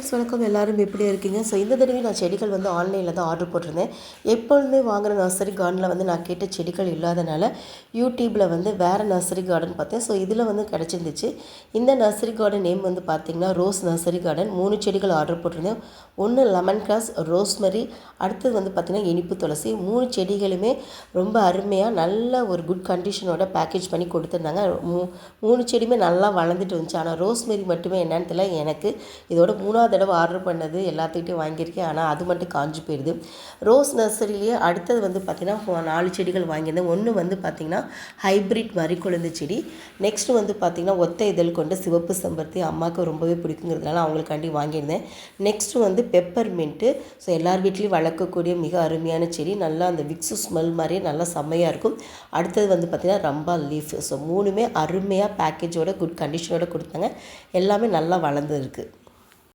Friends வணக்கம். எல்லாரும் எப்படி இருக்கீங்க? ஸோ இந்த தடவை நான் செடிகள் வந்து ஆன்லைனில் தான் ஆர்டர் போட்டிருந்தேன். எப்பொழுதுமே வாங்குகிற நர்சரி கார்டனில் வந்து நான் கேட்ட செடிகள் இல்லாதனால யூடியூப்பில் வந்து வேறு நர்சரி கார்டன் பார்த்தேன். ஸோ இதில் வந்து கிடச்சிருந்துச்சு. இந்த நர்சரி கார்டன் நேம் வந்து பார்த்திங்கன்னா ரோஸ் நர்சரி கார்டன். 3 செடிகள் ஆர்டர் போட்டிருந்தேன். ஒன்று லெமன் கிராஸ், ரோஸ்மெரி, அடுத்தது வந்து பார்த்திங்கன்னா இனிப்பு துளசி. 3 செடிகளுமே ரொம்ப அருமையாக நல்ல ஒரு குட் கண்டிஷனோட பேக்கேஜ் பண்ணி கொடுத்துருந்தாங்க. 3 செடியுமே நல்லா வளர்ந்துட்டு வந்துச்சு. ஆனால் ரோஸ்மெரி மட்டுமே என்னன்னு தெரியல. எனக்கு இதோட 3ஆவது தடவை ஆர்டர் பண்ணது எல்லாத்துக்கிட்டையும் வாங்கியிருக்கேன். ஆனால் அது மட்டும் காஞ்சி போயிடுது. ரோஸ் நர்சரியிலேயே அடுத்தது வந்து பார்த்திங்கன்னா 4 செடிகள் வாங்கியிருந்தேன். ஒன்று வந்து பார்த்திங்கன்னா ஹைப்ரிட் மறிக்குழந்து செடி. நெக்ஸ்ட்டு வந்து பார்த்திங்கன்னா ஒத்த இதழ் கொண்ட சிவப்பு செம்பருத்தி. அம்மாவுக்கு ரொம்பவே பிடிக்குங்கிறதுனால அவங்களுக்காண்டி வாங்கியிருந்தேன். நெக்ஸ்ட்டு வந்து பெப்பர் மின்ட்டு. ஸோ எல்லார் வீட்லேயும் வளர்க்கக்கூடிய மிக அருமையான செடி. நல்லா அந்த விக்ஸு ஸ்மெல் மாதிரியே நல்லா செம்மையாக இருக்கும். அடுத்தது வந்து பார்த்திங்கன்னா ரம்பா லீஃப். ஸோ 3மே அருமையாக பேக்கேஜோட குட் கண்டிஷனோட கொடுத்தாங்க. எல்லாமே நல்லா வளர்ந்துருக்கு.